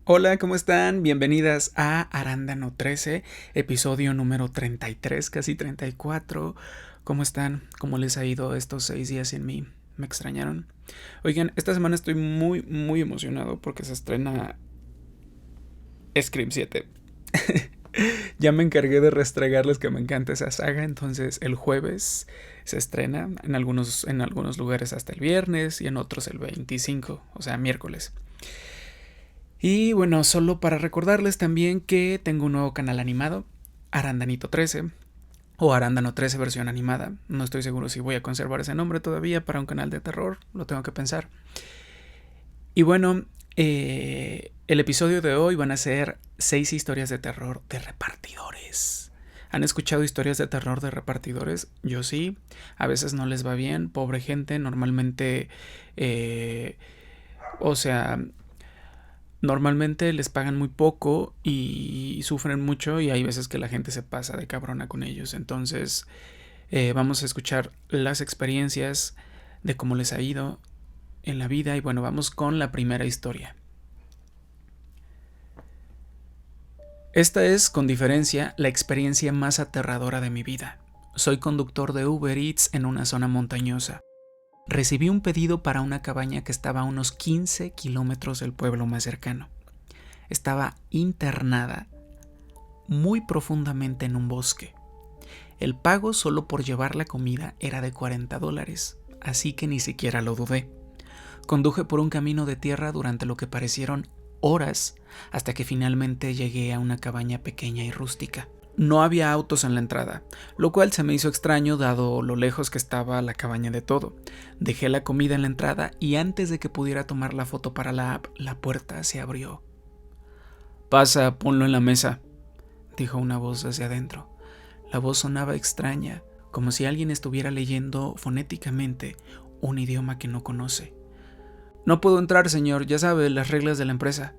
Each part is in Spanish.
Hola, ¿cómo están? Bienvenidas a Arándano 13, episodio número 33, casi 34. ¿Cómo están? ¿Cómo les ha ido estos 6 días sin mí? ¿Me extrañaron? Oigan, esta semana estoy muy emocionado porque se estrena Scream 7. Ya me encargué de restregarles que me encanta esa saga, entonces el jueves se estrena, en algunos lugares hasta el viernes y en otros el 25, o sea, miércoles. Y bueno, solo para recordarles también que tengo un nuevo canal animado, Arándanito 13, o Arándano 13 versión animada. No estoy seguro si voy a conservar ese nombre todavía para un canal de terror, lo tengo que pensar. Y bueno, el episodio de hoy van a ser 6 historias de terror de repartidores. ¿Han escuchado historias de terror de repartidores? Yo sí, a veces no les va bien, pobre gente, normalmente, o sea, normalmente les pagan muy poco y sufren mucho y hay veces que la gente se pasa de cabrona con ellos. Entonces vamos a escuchar las experiencias de cómo les ha ido en la vida y bueno, vamos con la primera historia. Esta es, con diferencia, la experiencia más aterradora de mi vida. Soy conductor de Uber Eats en una zona montañosa. Recibí un pedido para una cabaña que estaba a unos 15 kilómetros del pueblo más cercano. Estaba internada muy profundamente en un bosque. El pago solo por llevar la comida era de $40, así que ni siquiera lo dudé. Conduje por un camino de tierra durante lo que parecieron horas hasta que finalmente llegué a una cabaña pequeña y rústica. No había autos en la entrada, lo cual se me hizo extraño dado lo lejos que estaba la cabaña de todo. Dejé la comida en la entrada y antes de que pudiera tomar la foto para la app, la puerta se abrió. «Pasa, ponlo en la mesa», dijo una voz desde adentro. La voz sonaba extraña, como si alguien estuviera leyendo fonéticamente un idioma que no conoce. «No puedo entrar, señor, ya sabe las reglas de la empresa».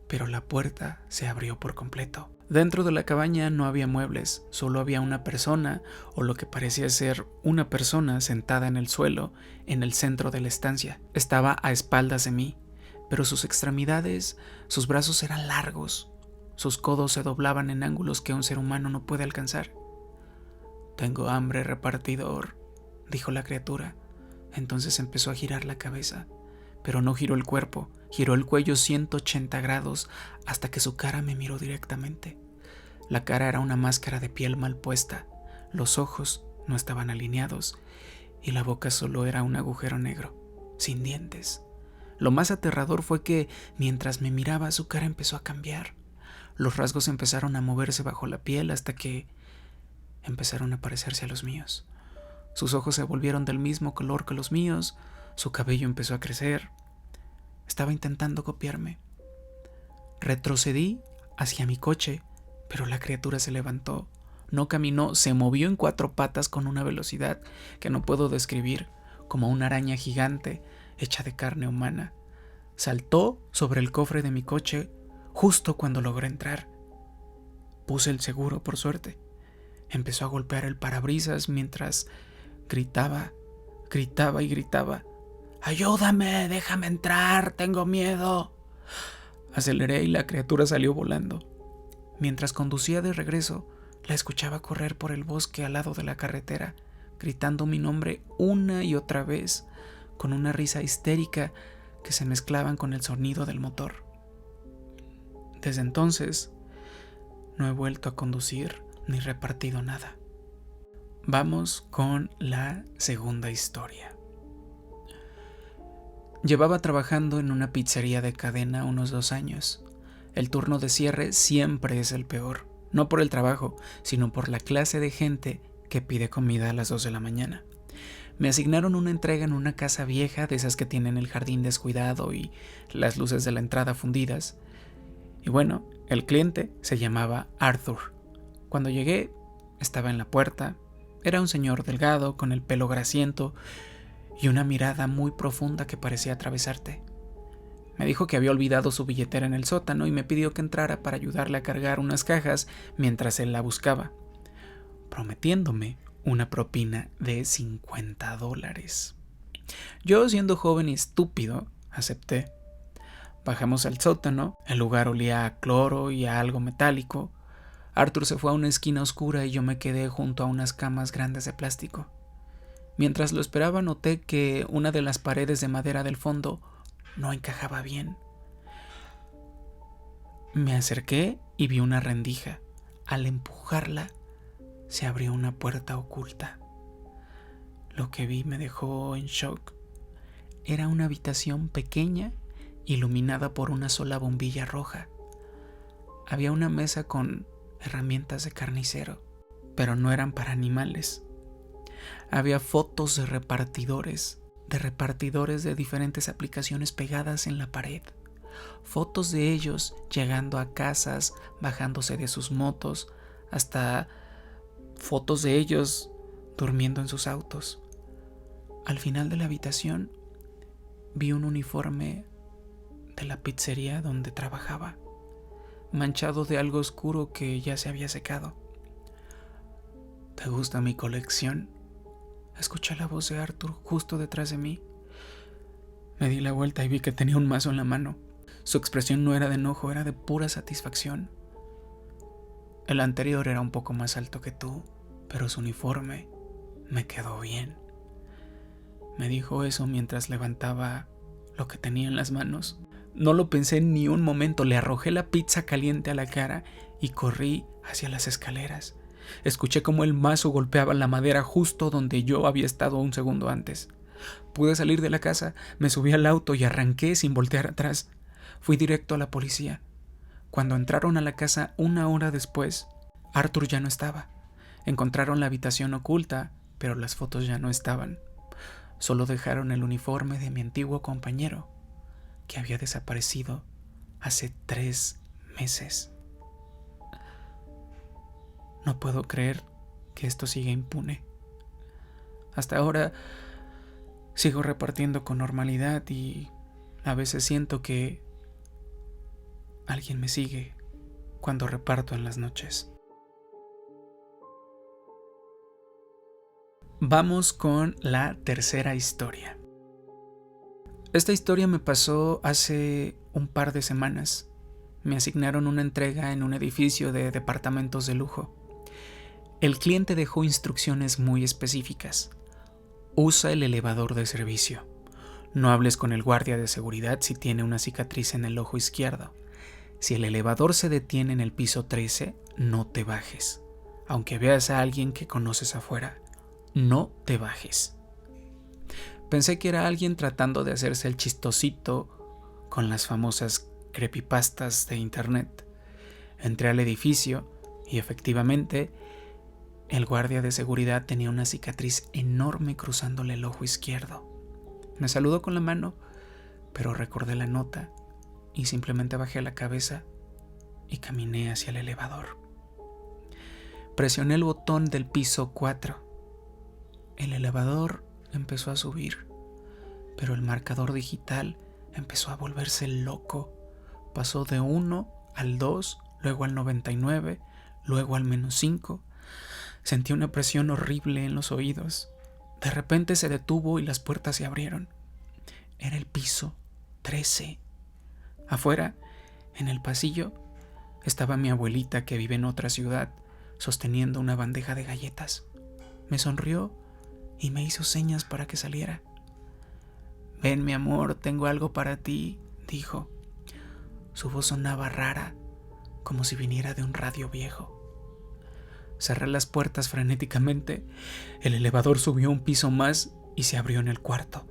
Pero la puerta se abrió por completo. Dentro de la cabaña no había muebles, solo había una persona, o lo que parecía ser una persona sentada en el suelo, en el centro de la estancia. Estaba a espaldas de mí, pero sus extremidades, sus brazos eran largos. Sus codos se doblaban en ángulos que un ser humano no puede alcanzar. «Tengo hambre, repartidor», dijo la criatura. Entonces empezó a girar la cabeza, pero no giró el cuerpo, giró el cuello 180 grados hasta que su cara me miró directamente. La cara era una máscara de piel mal puesta, los ojos no estaban alineados y la boca solo era un agujero negro, sin dientes. Lo más aterrador fue que, mientras me miraba, su cara empezó a cambiar. Los rasgos empezaron a moverse bajo la piel hasta que empezaron a parecerse a los míos. Sus ojos se volvieron del mismo color que los míos, su cabello empezó a crecer. Estaba intentando copiarme. Retrocedí hacia mi coche, pero la criatura se levantó. No caminó, se movió en 4 patas con una velocidad que no puedo describir, como una araña gigante hecha de carne humana. Saltó sobre el cofre de mi coche justo cuando logré entrar. Puse el seguro, por suerte. Empezó a golpear el parabrisas mientras gritaba y gritaba. «¡Ayúdame! ¡Déjame entrar! ¡Tengo miedo!». Aceleré y la criatura salió volando. Mientras conducía de regreso, la escuchaba correr por el bosque al lado de la carretera, gritando mi nombre una y otra vez, con una risa histérica que se mezclaban con el sonido del motor. Desde entonces, no he vuelto a conducir ni repartido nada. Vamos con la segunda historia. Llevaba trabajando en una pizzería de cadena unos 2 años. El turno de cierre siempre es el peor, no por el trabajo, sino por la clase de gente que pide comida a las 2 de la mañana. Me asignaron una entrega en una casa vieja, de esas que tienen el jardín descuidado y las luces de la entrada fundidas. Y bueno, el cliente se llamaba Arthur. Cuando llegué, estaba en la puerta. Era un señor delgado, con el pelo grasiento y una mirada muy profunda que parecía atravesarte. Me dijo que había olvidado su billetera en el sótano y me pidió que entrara para ayudarle a cargar unas cajas mientras él la buscaba, prometiéndome una propina de $50. Yo, siendo joven y estúpido, acepté. Bajamos al sótano, el lugar olía a cloro y a algo metálico. Arthur se fue a una esquina oscura y yo me quedé junto a unas camas grandes de plástico. Mientras lo esperaba noté que una de las paredes de madera del fondo no encajaba bien. Me acerqué y vi una rendija. Al empujarla, se abrió una puerta oculta. Lo que vi me dejó en shock. Era una habitación pequeña, iluminada por una sola bombilla roja. Había una mesa con herramientas de carnicero, pero no eran para animales. Había fotos de repartidores de diferentes aplicaciones pegadas en la pared. Fotos de ellos llegando a casas, bajándose de sus motos, hasta fotos de ellos durmiendo en sus autos. Al final de la habitación vi un uniforme de la pizzería donde trabajaba, manchado de algo oscuro que ya se había secado. ¿Te gusta mi colección?, escuché la voz de Arthur justo detrás de mí. Me di la vuelta y vi que tenía un mazo en la mano. Su expresión no era de enojo, era de pura satisfacción. El anterior era un poco más alto que tú, pero su uniforme me quedó bien. Me dijo eso mientras levantaba lo que tenía en las manos. No lo pensé ni un momento, le arrojé la pizza caliente a la cara y corrí hacia las escaleras. Escuché cómo el mazo golpeaba la madera justo donde yo había estado un segundo antes. Pude salir de la casa, me subí al auto y arranqué sin voltear atrás. Fui directo a la policía. Cuando entraron a la casa 1 hora después, Arthur ya no estaba. Encontraron la habitación oculta, pero las fotos ya no estaban. Solo dejaron el uniforme de mi antiguo compañero, que había desaparecido hace 3 meses. No puedo creer que esto siga impune. Hasta ahora sigo repartiendo con normalidad y a veces siento que alguien me sigue cuando reparto en las noches. Vamos con la tercera historia. Esta historia me pasó hace un par de semanas. Me asignaron una entrega en un edificio de departamentos de lujo. El cliente dejó instrucciones muy específicas. Usa el elevador de servicio. No hables con el guardia de seguridad si tiene una cicatriz en el ojo izquierdo. Si el elevador se detiene en el piso 13, no te bajes. Aunque veas a alguien que conoces afuera, no te bajes. Pensé que era alguien tratando de hacerse el chistosito con las famosas creepypastas de internet. Entré al edificio y efectivamente el guardia de seguridad tenía una cicatriz enorme cruzándole el ojo izquierdo. Me saludó con la mano, pero recordé la nota y simplemente bajé la cabeza y caminé hacia el elevador. Presioné el botón del piso 4. El elevador empezó a subir, pero el marcador digital empezó a volverse loco. Pasó de 1 al 2, luego al 99, luego al -5. Sentí una presión horrible en los oídos. De repente se detuvo y las puertas se abrieron. Era el piso 13. Afuera, en el pasillo, estaba mi abuelita que vive en otra ciudad, sosteniendo una bandeja de galletas. Me sonrió y me hizo señas para que saliera. «Ven, mi amor, tengo algo para ti», dijo. Su voz sonaba rara, como si viniera de un radio viejo. Cerré las puertas frenéticamente. El elevador subió un piso más y se abrió en el cuarto.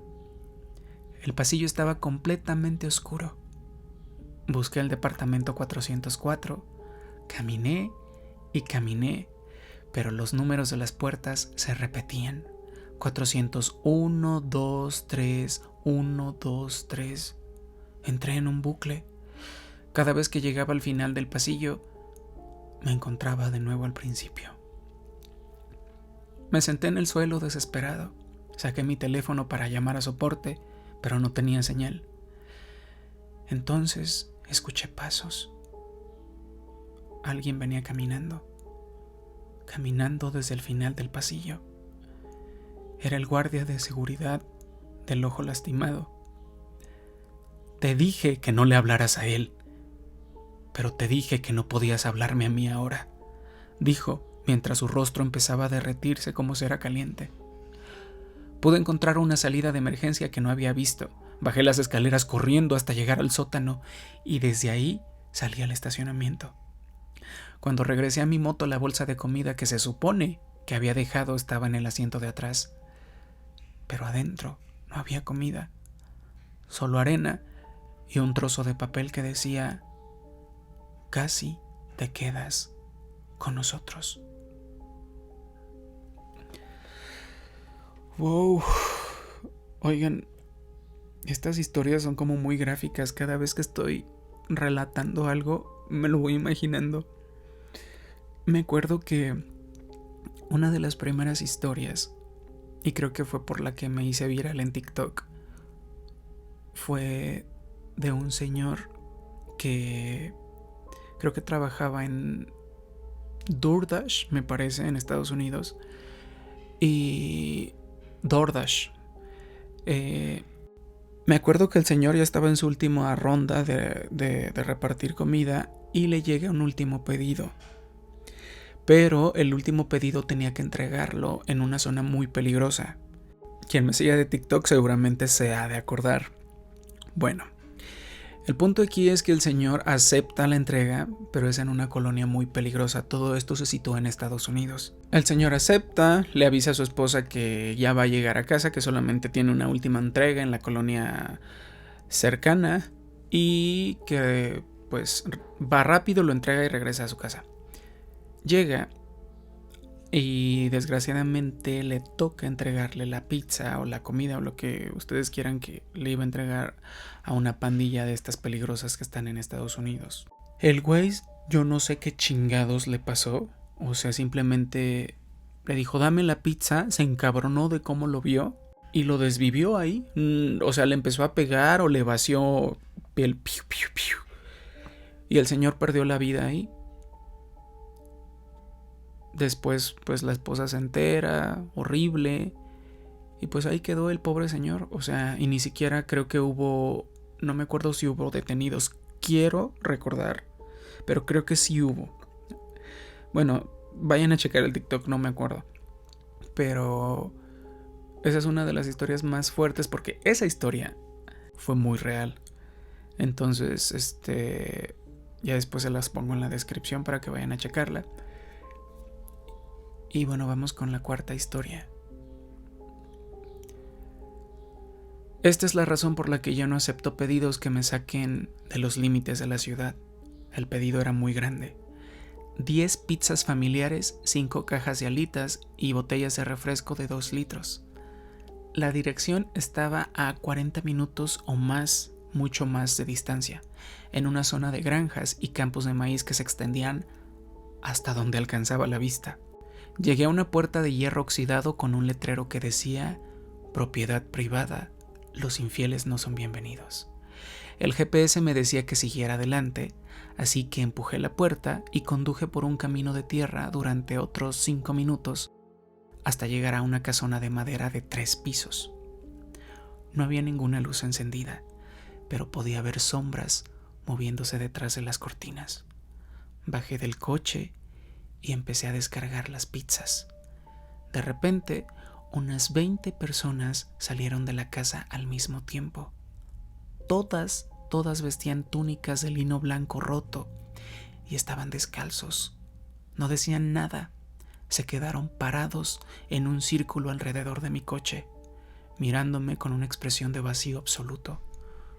El pasillo estaba completamente oscuro. Busqué el departamento 404. Caminé y caminé, pero los números de las puertas se repetían. 401, 2, 3, 1, 2, 3. Entré en un bucle. Cada vez que llegaba al final del pasillo, me encontraba de nuevo al principio. Me senté en el suelo desesperado. Saqué mi teléfono para llamar a soporte, pero no tenía señal. Entonces escuché pasos. Alguien venía caminando desde el final del pasillo. Era el guardia de seguridad del ojo lastimado. Te dije que no le hablaras a él, pero te dije que no podías hablarme a mí ahora, dijo mientras su rostro empezaba a derretirse como cera caliente. Pude encontrar una salida de emergencia que no había visto. Bajé las escaleras corriendo hasta llegar al sótano y desde ahí salí al estacionamiento. Cuando regresé a mi moto, la bolsa de comida que se supone que había dejado estaba en el asiento de atrás. Pero adentro no había comida, solo arena y un trozo de papel que decía: casi te quedas con nosotros. Wow. Oigan, estas historias son como muy gráficas. Cada vez que estoy relatando algo, me lo voy imaginando. Me acuerdo que una de las primeras historias, y creo que fue por la que me hice viral en TikTok, fue de un señor que creo que trabajaba en DoorDash, me parece, en Estados Unidos. Y DoorDash. Me acuerdo que el señor ya estaba en su última ronda de repartir comida y le llega un último pedido. Pero el último pedido tenía que entregarlo en una zona muy peligrosa. Quien me siga de TikTok seguramente se ha de acordar. Bueno, el punto aquí es que el señor acepta la entrega, pero es en una colonia muy peligrosa. Todo esto se sitúa en Estados Unidos. El señor acepta, le avisa a su esposa que ya va a llegar a casa, que solamente tiene una última entrega en la colonia cercana y que pues va rápido, lo entrega y regresa a su casa. Llega y desgraciadamente le toca entregarle la pizza o la comida o lo que ustedes quieran que le iba a entregar a una pandilla de estas peligrosas que están en Estados Unidos. El güey, yo no sé qué chingados le pasó. O sea, simplemente le dijo: dame la pizza, se encabronó de cómo lo vio y lo desvivió ahí. O sea, le empezó a pegar o le vació el piu, piu, piu. Y el señor perdió la vida ahí. Después, pues la esposa se entera, horrible, y pues ahí quedó el pobre señor. O sea, y ni siquiera creo que hubo, no me acuerdo si hubo detenidos, quiero recordar, pero creo que sí hubo. Bueno, vayan a checar el TikTok, no me acuerdo. Pero esa es una de las historias más fuertes porque esa historia fue muy real. Entonces, ya después se las pongo en la descripción para que vayan a checarla. Y bueno, vamos con la cuarta historia. Esta es la razón por la que yo no acepto pedidos que me saquen de los límites de la ciudad. El pedido era muy grande. 10 pizzas familiares, 5 cajas de alitas y botellas de refresco de 2 litros. La dirección estaba a 40 minutos o más, mucho más de distancia, en una zona de granjas y campos de maíz que se extendían hasta donde alcanzaba la vista. Llegué a una puerta de hierro oxidado con un letrero que decía: propiedad privada, los infieles no son bienvenidos. El GPS me decía que siguiera adelante, así que empujé la puerta y conduje por un camino de tierra durante otros 5 minutos hasta llegar a una casona de madera de 3 pisos. No había ninguna luz encendida, pero podía ver sombras moviéndose detrás de las cortinas. Bajé del coche y empecé a descargar las pizzas. De repente, unas 20 personas salieron de la casa al mismo tiempo. Todas vestían túnicas de lino blanco roto y estaban descalzos. No decían nada. Se quedaron parados en un círculo alrededor de mi coche, mirándome con una expresión de vacío absoluto,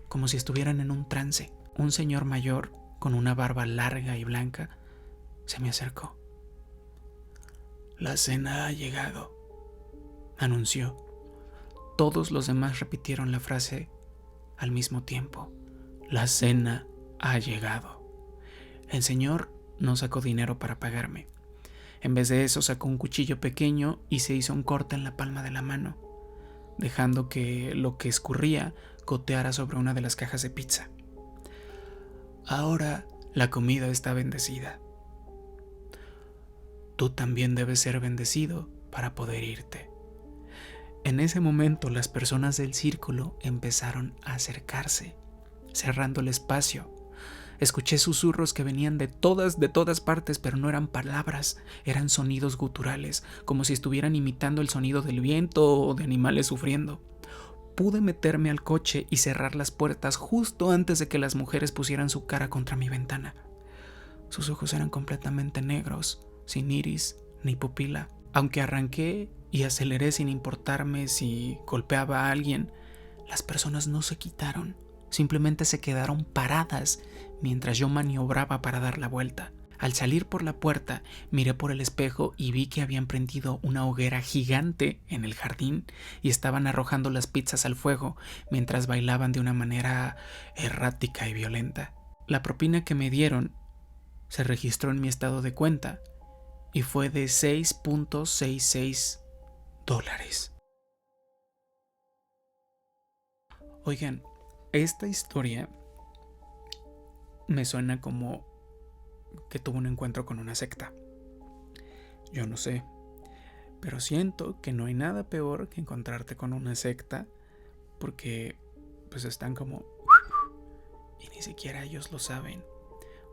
como si estuvieran en un trance. Un señor mayor, con una barba larga y blanca, se me acercó. La cena ha llegado, anunció. Todos los demás repitieron la frase al mismo tiempo. La cena ha llegado. El señor no sacó dinero para pagarme. En vez de eso sacó un cuchillo pequeño y se hizo un corte en la palma de la mano, dejando que lo que escurría goteara sobre una de las cajas de pizza. Ahora la comida está bendecida. Tú también debes ser bendecido para poder irte. En ese momento las personas del círculo empezaron a acercarse. cerrando el espacio. Escuché susurros que venían de todas partes, pero no eran palabras, eran sonidos guturales, como si estuvieran imitando el sonido del viento o de animales sufriendo. Pude meterme al coche y cerrar las puertas justo antes de que las mujeres pusieran su cara contra mi ventana. Sus ojos eran completamente negros, sin iris ni pupila. Aunque arranqué y aceleré sin importarme si golpeaba a alguien, las personas no se quitaron. Simplemente se quedaron paradas mientras yo maniobraba para dar la vuelta. Al salir por la puerta, miré por el espejo y vi que habían prendido una hoguera gigante en el jardín y estaban arrojando las pizzas al fuego mientras bailaban de una manera errática y violenta. La propina que me dieron se registró en mi estado de cuenta y fue de $6.66. Oigan, esta historia me suena como que tuvo un encuentro con una secta. Yo no sé, pero siento que no hay nada peor que encontrarte con una secta porque pues están como y ni siquiera ellos lo saben.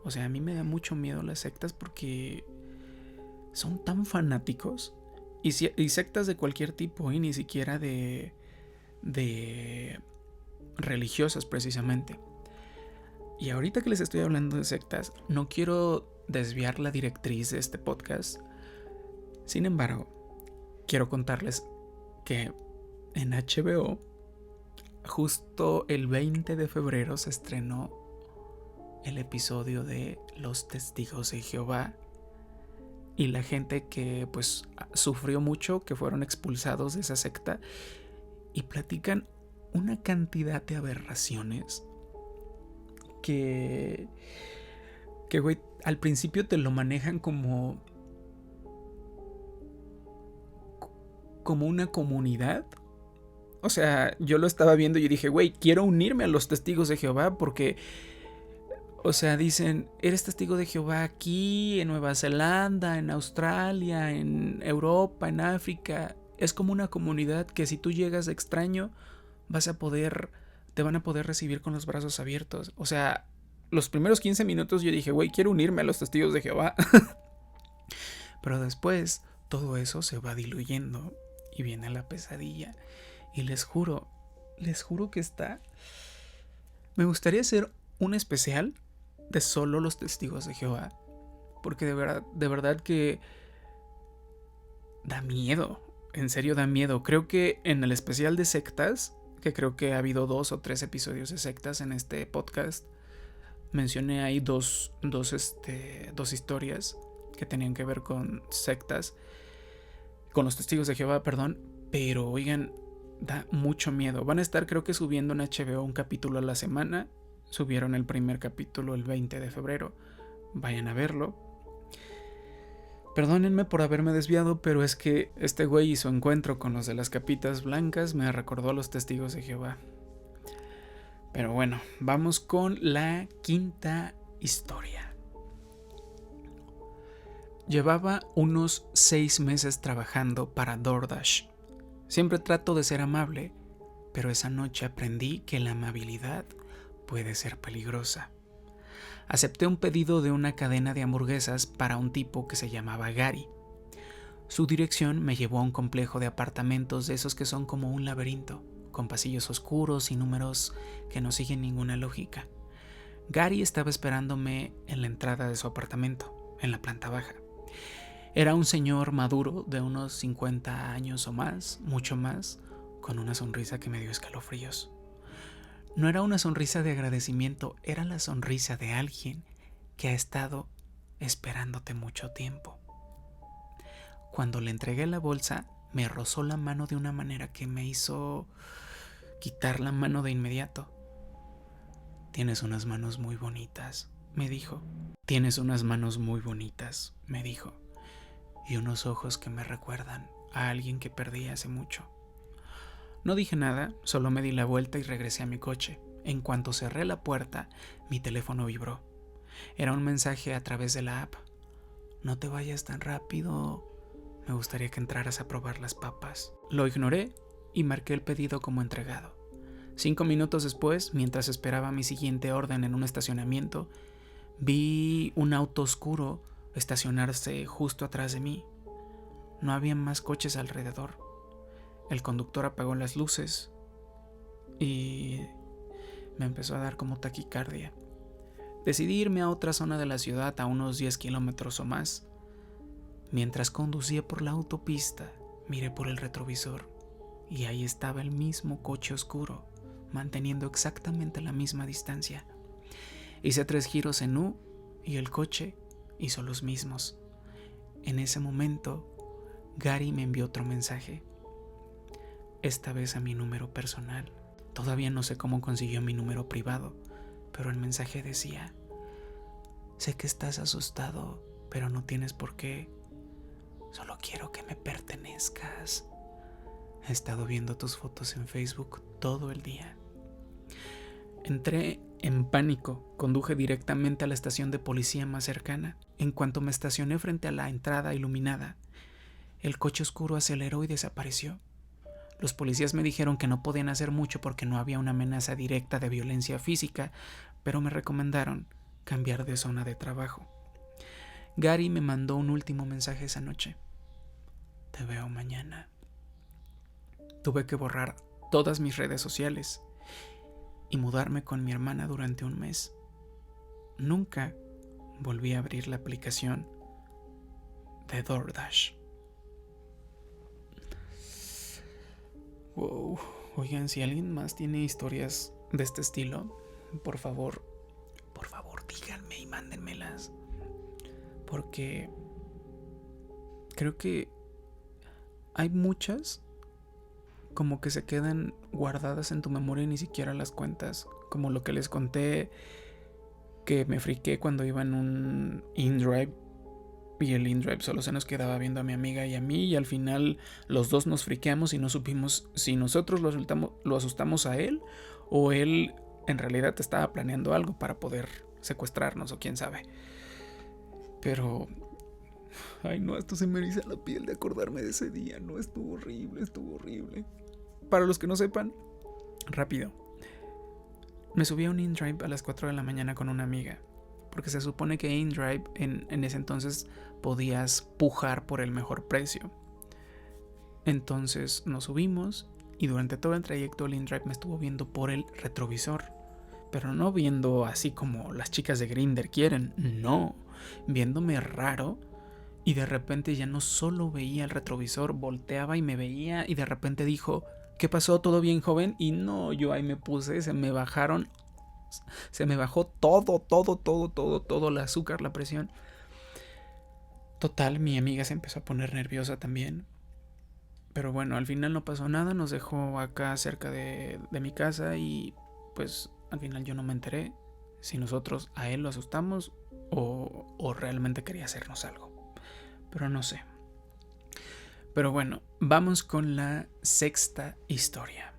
O sea, a mí me da mucho miedo las sectas porque son tan fanáticos y sectas de cualquier tipo y ni siquiera de religiosas precisamente. Y ahorita que les estoy hablando de sectas, no quiero desviar la directriz de este podcast. Sin embargo, quiero contarles que en HBO, justo el 20 de febrero se estrenó el episodio de Los Testigos de Jehová. Y la gente que pues sufrió mucho, que fueron expulsados de esa secta, y platican una cantidad de aberraciones que güey, al principio te lo manejan como una comunidad. O sea, yo lo estaba viendo y dije, güey, quiero unirme a los Testigos de Jehová porque, o sea, dicen, eres testigo de Jehová aquí, en Nueva Zelanda, en Australia, en Europa, en África. Es como una comunidad que si tú llegas de extraño, te van a poder recibir con los brazos abiertos. O sea, los primeros 15 minutos yo dije, güey, quiero unirme a los Testigos de Jehová. Pero después todo eso se va diluyendo y viene la pesadilla. Y les juro que me gustaría hacer un especial de solo los Testigos de Jehová. Porque de verdad que da miedo. En serio da miedo. Creo que en el especial de sectas, que creo que ha habido 2 o 3 episodios de sectas en este podcast, mencioné ahí dos historias que tenían que ver con sectas, con los Testigos de Jehová, perdón. Pero oigan, da mucho miedo. Van a estar, creo que subiendo en HBO un capítulo a la semana. Subieron el primer capítulo el 20 de febrero. Vayan a verlo. Perdónenme por haberme desviado, pero es que este güey y su encuentro con los de las capitas blancas me recordó a los Testigos de Jehová. Pero bueno, vamos con la quinta historia. Llevaba unos 6 meses trabajando para DoorDash. Siempre trato de ser amable, pero esa noche aprendí que la amabilidad puede ser peligrosa. Acepté un pedido de una cadena de hamburguesas para un tipo que se llamaba Gary. Su dirección me llevó a un complejo de apartamentos de esos que son como un laberinto, con pasillos oscuros y números que no siguen ninguna lógica. Gary estaba esperándome en la entrada de su apartamento, en la planta baja. Era un señor maduro de unos 50 años o más, mucho más, con una sonrisa que me dio escalofríos. No era una sonrisa de agradecimiento, era la sonrisa de alguien que ha estado esperándote mucho tiempo. Cuando le entregué la bolsa, me rozó la mano de una manera que me hizo quitar la mano de inmediato. Tienes unas manos muy bonitas, me dijo. Tienes unas manos muy bonitas, me dijo. Y unos ojos que me recuerdan a alguien que perdí hace mucho. No dije nada, solo me di la vuelta y regresé a mi coche. En cuanto cerré la puerta, mi teléfono vibró. Era un mensaje a través de la app. No te vayas tan rápido. Me gustaría que entraras a probar las papas. Lo ignoré y marqué el pedido como entregado. 5 minutos después, mientras esperaba mi siguiente orden en un estacionamiento, vi un auto oscuro estacionarse justo atrás de mí. No había más coches alrededor. El conductor apagó las luces y me empezó a dar como taquicardia. Decidí irme a otra zona de la ciudad, a unos 10 kilómetros o más. Mientras conducía por la autopista, miré por el retrovisor y ahí estaba el mismo coche oscuro, manteniendo exactamente la misma distancia. Hice 3 giros en U y el coche hizo los mismos. En ese momento, Gary me envió otro mensaje, esta vez a mi número personal. Todavía no sé cómo consiguió mi número privado, pero el mensaje decía: sé que estás asustado, pero no tienes por qué. Solo quiero que me pertenezcas. He estado viendo tus fotos en Facebook todo el día. Entré en pánico, conduje directamente a la estación de policía más cercana. En cuanto me estacioné frente a la entrada iluminada, el coche oscuro aceleró y desapareció. Los policías me dijeron que no podían hacer mucho porque no había una amenaza directa de violencia física, pero me recomendaron cambiar de zona de trabajo. Gary me mandó un último mensaje esa noche: te veo mañana. Tuve que borrar todas mis redes sociales y mudarme con mi hermana durante un mes. Nunca volví a abrir la aplicación de DoorDash. Wow. Oigan, si alguien más tiene historias de este estilo, por favor, díganme y mándenmelas. Porque creo que hay muchas como que se quedan guardadas en tu memoria y ni siquiera las cuentas. Como lo que les conté, que me friqué cuando iba en un InDrive y el InDrive solo se nos quedaba viendo a mi amiga y a mí, y al final los dos nos friqueamos y no supimos si nosotros lo asustamos a él o él en realidad estaba planeando algo para poder secuestrarnos o quién sabe. Pero ay no, esto se me eriza la piel de acordarme de ese día. No, estuvo horrible. Para los que no sepan, rápido, me subí a un InDrive a las 4 de la mañana con una amiga, porque se supone que InDrive en ese entonces podías pujar por el mejor precio. Entonces nos subimos y durante todo el trayecto el InDrive me estuvo viendo por el retrovisor, pero no viendo así como las chicas de Grindr quieren, no, viéndome raro. Y de repente ya no solo veía el retrovisor, volteaba y me veía y de repente dijo: ¿qué pasó? ¿Todo bien, joven? Y no, yo ahí me puse, se me bajó todo el azúcar, la presión. Total, mi amiga se empezó a poner nerviosa también. Pero bueno, al final no pasó nada, nos dejó acá cerca de mi casa y pues al final yo no me enteré si nosotros a él lo asustamos o realmente quería hacernos algo. Pero no sé. Pero bueno, vamos con la sexta historia.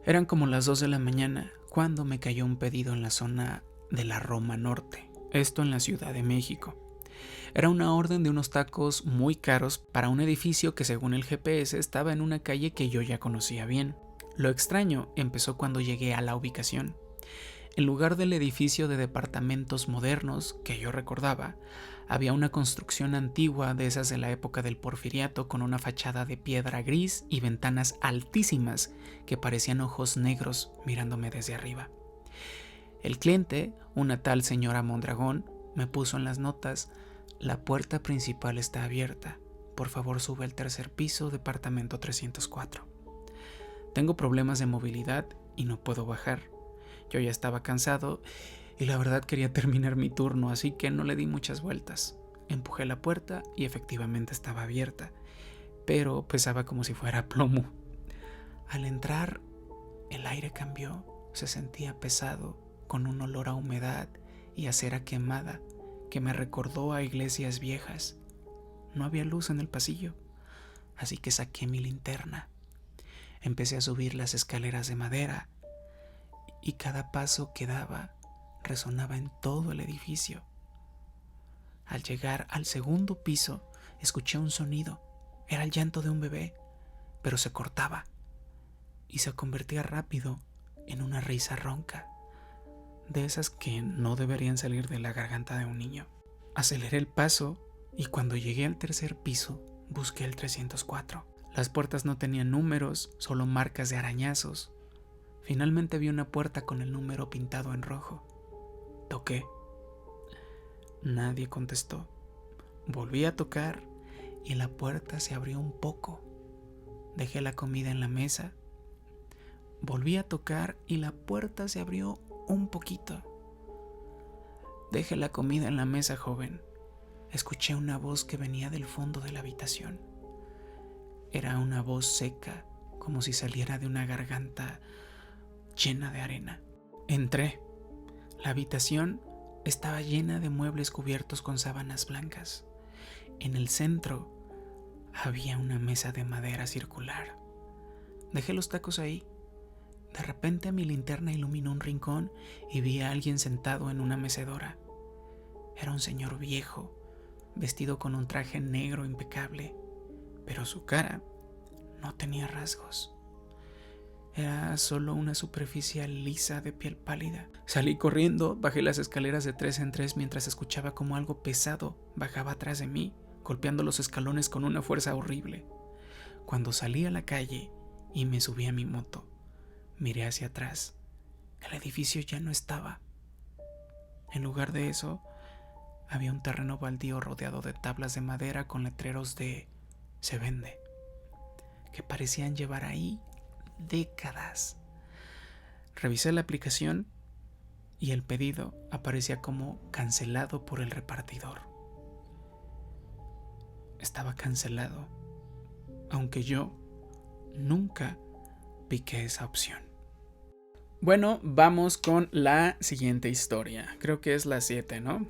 Eran como las 2 de la mañana cuando me cayó un pedido en la zona de la Roma Norte, esto en la Ciudad de México. Era una orden de unos tacos muy caros para un edificio que según el GPS estaba en una calle que yo ya conocía bien. Lo extraño empezó cuando llegué a la ubicación. En lugar del edificio de departamentos modernos que yo recordaba, había una construcción antigua de esas de la época del Porfiriato con una fachada de piedra gris y ventanas altísimas que parecían ojos negros mirándome desde arriba. El cliente, una tal señora Mondragón, me puso en las notas: la puerta principal está abierta, por favor sube al 3er piso, departamento 304. Tengo problemas de movilidad y no puedo bajar. Yo ya estaba cansado y la verdad quería terminar mi turno, así que no le di muchas vueltas. Empujé la puerta y efectivamente estaba abierta, pero pesaba como si fuera plomo. Al entrar, el aire cambió, se sentía pesado, con un olor a humedad y a cera quemada que me recordó a iglesias viejas. No había luz en el pasillo, así que saqué mi linterna. Empecé a subir las escaleras de madera y cada paso que daba resonaba en todo el edificio. Al llegar al 2.º piso, escuché un sonido. Era el llanto de un bebé, pero se cortaba. y se convertía rápido en una risa ronca, de esas que no deberían salir de la garganta de un niño. Aceleré el paso y cuando llegué al tercer piso busqué el 304. Las puertas no tenían números, solo marcas de arañazos. Finalmente vi una puerta con el número pintado en rojo. Toqué. Nadie contestó. Volví a tocar y la puerta se abrió un poco. Dejé la comida en la mesa. Volví a tocar y la puerta se abrió un poquito. Dejé la comida en la mesa, joven. Escuché una voz que venía del fondo de la habitación. Era una voz seca, como si saliera de una garganta llena de arena. Entré. La habitación estaba llena de muebles cubiertos con sábanas blancas. En el centro había una mesa de madera circular. Dejé los tacos ahí. De repente mi linterna iluminó un rincón y vi a alguien sentado en una mecedora. Era un señor viejo, vestido con un traje negro impecable, pero su cara no tenía rasgos. Era solo una superficie lisa de piel pálida. Salí corriendo, bajé las escaleras de 3 en 3 mientras escuchaba como algo pesado bajaba atrás de mí, golpeando los escalones con una fuerza horrible. Cuando salí a la calle y me subí a mi moto, miré hacia atrás. El edificio ya no estaba. En lugar de eso, había un terreno baldío rodeado de tablas de madera con letreros de "se vende", que parecían llevar ahí décadas. Revisé la aplicación y el pedido aparecía como cancelado por el repartidor. Estaba cancelado, aunque yo nunca piqué esa opción. Bueno, vamos con la siguiente historia. Creo que es la 7, ¿no?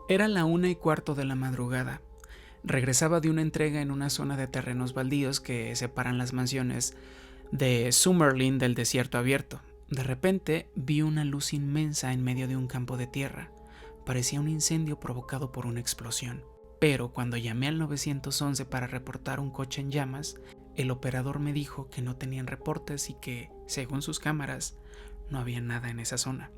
Era la 1:15 de la madrugada. Regresaba de una entrega en una zona de terrenos baldíos que separan las mansiones de Summerlin del desierto abierto. De repente vi una luz inmensa en medio de un campo de tierra. Parecía un incendio provocado por una explosión. Pero cuando llamé al 911 para reportar un coche en llamas, el operador me dijo que no tenían reportes y que, según sus cámaras, no había nada en esa zona.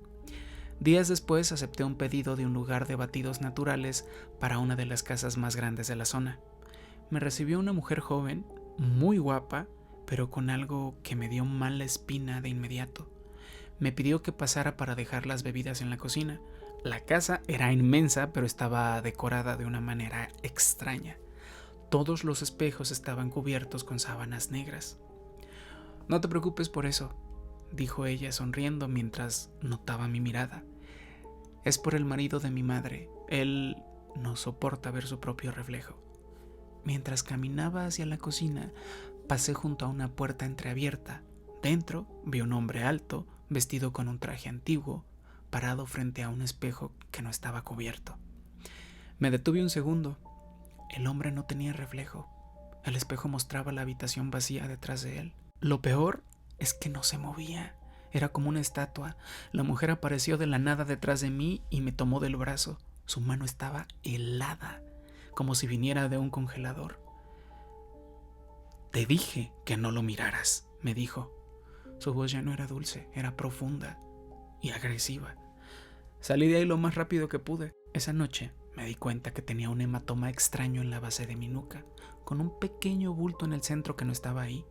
Días después acepté un pedido de un lugar de batidos naturales para una de las casas más grandes de la zona. Me recibió una mujer joven, muy guapa, pero con algo que me dio mala espina de inmediato. Me pidió que pasara para dejar las bebidas en la cocina. La casa era inmensa, pero estaba decorada de una manera extraña. Todos los espejos estaban cubiertos con sábanas negras. No te preocupes por eso, dijo ella sonriendo mientras notaba mi mirada. Es por el marido de mi madre. Él no soporta ver su propio reflejo. Mientras caminaba hacia la cocina, pasé junto a una puerta entreabierta. Dentro vi un hombre alto, vestido con un traje antiguo, parado frente a un espejo que no estaba cubierto. Me detuve un segundo. El hombre no tenía reflejo. El espejo mostraba la habitación vacía detrás de él. Lo peor es que no se movía. Era como una estatua. La mujer apareció de la nada detrás de mí y me tomó del brazo. Su mano estaba helada, como si viniera de un congelador. Te dije que no lo miraras, me dijo. Su voz ya no era dulce, era profunda y agresiva. Salí de ahí lo más rápido que pude. Esa noche me di cuenta que tenía un hematoma extraño en la base de mi nuca, con un pequeño bulto en el centro que no estaba ahí.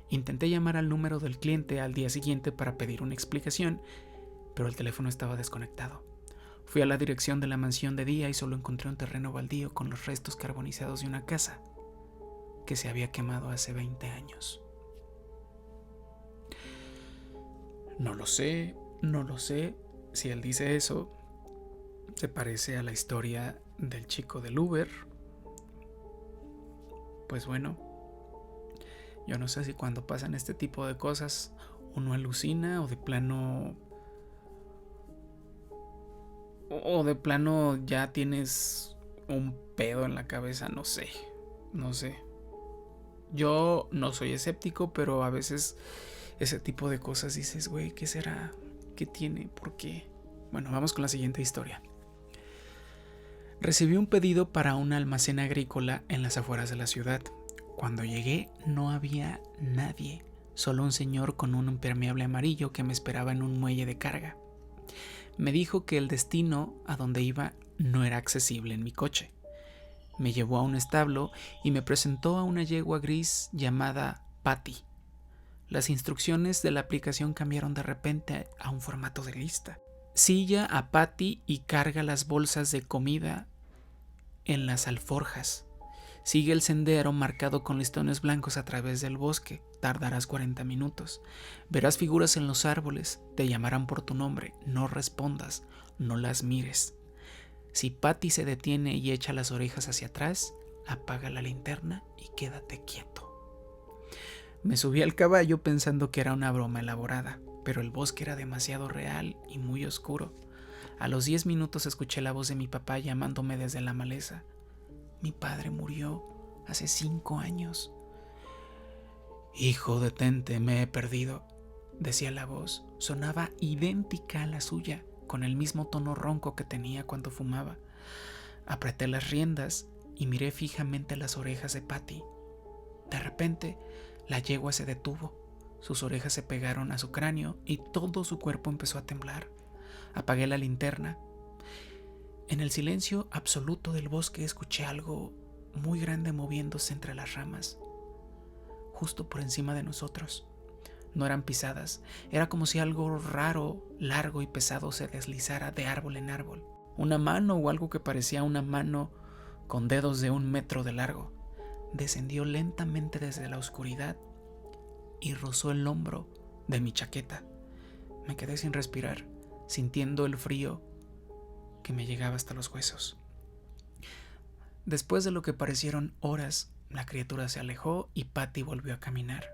Intenté llamar al número del cliente al día siguiente para pedir una explicación, pero el teléfono estaba desconectado. Fui a la dirección de la mansión de día y solo encontré un terreno baldío con los restos carbonizados de una casa que se había quemado hace 20 años. No lo sé si él dice eso. Se parece a la historia del chico del Uber. Pues bueno, yo no sé si cuando pasan este tipo de cosas uno alucina o de plano ya tienes un pedo en la cabeza, no sé. Yo no soy escéptico, pero a veces ese tipo de cosas dices, güey, ¿qué será? ¿Qué tiene? ¿Por qué? Bueno, vamos con la siguiente historia. Recibí un pedido para un almacén agrícola en las afueras de la ciudad. Cuando llegué no había nadie, solo un señor con un impermeable amarillo que me esperaba en un muelle de carga. Me dijo que el destino a donde iba no era accesible en mi coche. Me llevó a un establo y me presentó a una yegua gris llamada Patty. Las instrucciones de la aplicación cambiaron de repente a un formato de lista. Silla a Patty y carga las bolsas de comida en las alforjas. Sigue el sendero marcado con listones blancos a través del bosque. Tardarás 40 minutos. Verás figuras en los árboles. Te llamarán por tu nombre. No respondas. No las mires. Si Patty se detiene y echa las orejas hacia atrás, apaga la linterna y quédate quieto. Me subí al caballo pensando que era una broma elaborada, pero el bosque era demasiado real y muy oscuro. A los 10 minutos escuché la voz de mi papá llamándome desde la maleza. Mi padre murió hace 5 años. Hijo, detente, me he perdido, decía la voz. Sonaba idéntica a la suya, con el mismo tono ronco que tenía cuando fumaba. Apreté las riendas y miré fijamente las orejas de Patty. De repente, la yegua se detuvo. Sus orejas se pegaron a su cráneo y todo su cuerpo empezó a temblar. Apagué la linterna. En el silencio absoluto del bosque escuché algo muy grande moviéndose entre las ramas, justo por encima de nosotros. No eran pisadas, era como si algo raro, largo y pesado se deslizara de árbol en árbol. Una mano o algo que parecía una mano con dedos de 1 metro de largo descendió lentamente desde la oscuridad y rozó el hombro de mi chaqueta. Me quedé sin respirar, sintiendo el frío que me llegaba hasta los huesos. Después de lo que parecieron horas, la criatura se alejó y Patty volvió a caminar.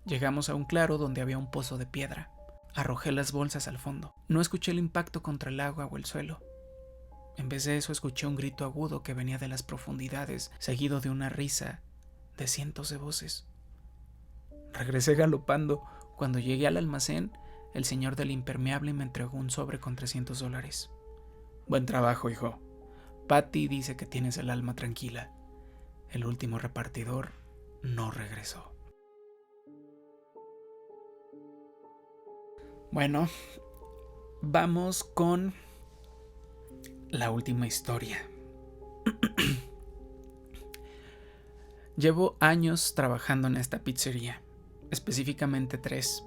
Llegamos a un claro donde había un pozo de piedra. Arrojé las bolsas al fondo. No escuché el impacto contra el agua o el suelo. En vez de eso escuché un grito agudo que venía de las profundidades, seguido de una risa de cientos de voces. Regresé galopando. Cuando llegué al almacén, el señor del impermeable me entregó un sobre con $300. Buen trabajo, hijo. Patty dice que tienes el alma tranquila. El último repartidor no regresó. Bueno, vamos con la última historia. Llevo años trabajando en esta pizzería, específicamente 3.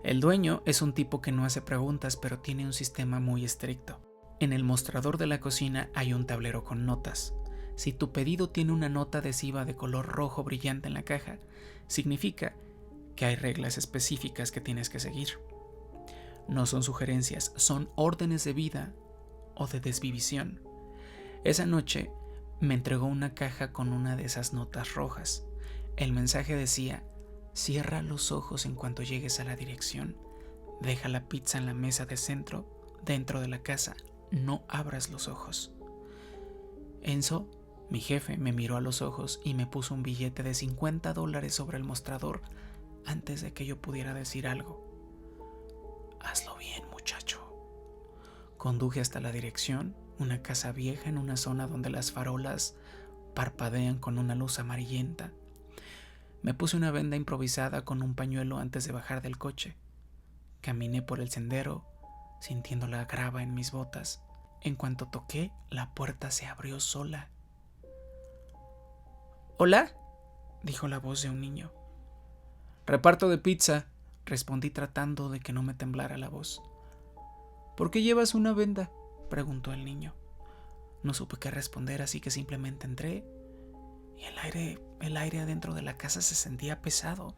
El dueño es un tipo que no hace preguntas, pero tiene un sistema muy estricto. En el mostrador de la cocina hay un tablero con notas. Si tu pedido tiene una nota adhesiva de color rojo brillante en la caja, significa que hay reglas específicas que tienes que seguir. No son sugerencias, son órdenes de vida o de desvivisión. Esa noche me entregó una caja con una de esas notas rojas. El mensaje decía: cierra los ojos en cuanto llegues a la dirección. Deja la pizza en la mesa de centro, dentro de la casa. No abras los ojos. Enzo, mi jefe, me miró a los ojos y me puso un billete de $50 sobre el mostrador antes de que yo pudiera decir algo. Hazlo bien, muchacho. Conduje hasta la dirección, una casa vieja en una zona donde las farolas parpadean con una luz amarillenta. Me puse una venda improvisada con un pañuelo antes de bajar del coche. Caminé por el sendero, sintiendo la grava en mis botas. En cuanto toqué, la puerta se abrió sola. ¿Hola?, dijo la voz de un niño. Reparto de pizza, respondí tratando de que no me temblara la voz. ¿Por qué llevas una venda?, preguntó el niño. No supe qué responder, así que simplemente entré y el aire adentro de la casa se sentía pesado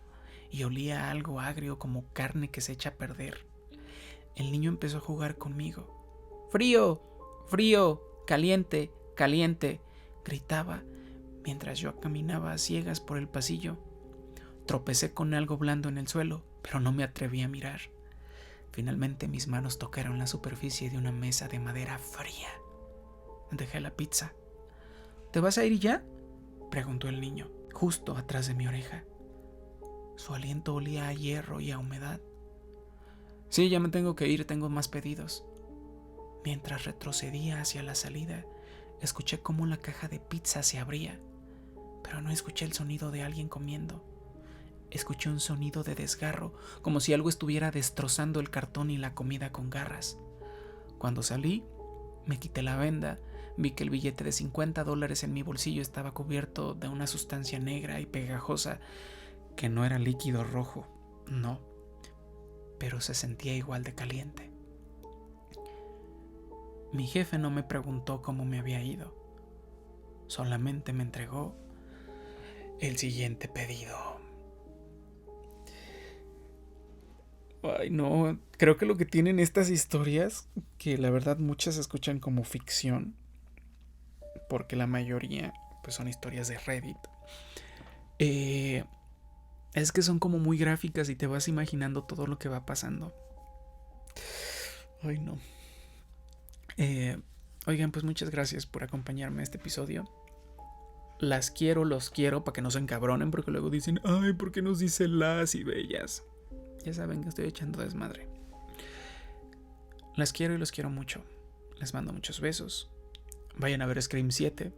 y olía a algo agrio como carne que se echa a perder. El niño empezó a jugar conmigo. ¡Frío! ¡Frío! ¡Caliente! ¡Caliente!, gritaba mientras yo caminaba a ciegas por el pasillo. Tropecé con algo blando en el suelo, pero no me atreví a mirar. Finalmente mis manos tocaron la superficie de una mesa de madera fría. Dejé la pizza. ¿Te vas a ir ya?, preguntó el niño, justo atrás de mi oreja. Su aliento olía a hierro y a humedad. Sí, ya me tengo que ir, tengo más pedidos. Mientras retrocedía hacia la salida, escuché cómo la caja de pizza se abría. pero no escuché el sonido de alguien comiendo. Escuché un sonido de desgarro, como si algo estuviera destrozando el cartón y la comida con garras. Cuando salí, me quité la venda, vi que el billete de $50 en mi bolsillo estaba cubierto de una sustancia negra y pegajosa que no era líquido rojo, no, pero se sentía igual de caliente. Mi jefe no me preguntó cómo me había ido, solamente me entregó el siguiente pedido. Ay, no, creo que lo que tienen estas historias, que la verdad muchas se escuchan como ficción, porque la mayoría pues son historias de Reddit, es que son como muy gráficas y te vas imaginando todo lo que va pasando. Ay, no. Oigan, pues muchas gracias por acompañarme a este episodio. Las quiero, los quiero, para que no se encabronen, porque luego dicen, ay, ¿por qué nos dice las y bellas? Ya saben que estoy echando desmadre. Las quiero y los quiero mucho. Les mando muchos besos. Vayan a ver Scream 7.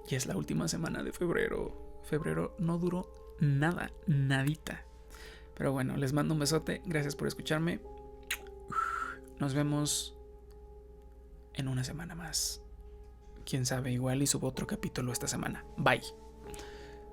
Y es la última semana de febrero. Febrero no duró nada, nadita. Pero bueno, les mando un besote. Gracias por escucharme. Nos vemos en una semana más. Quién sabe, igual y subo otro capítulo esta semana. Bye.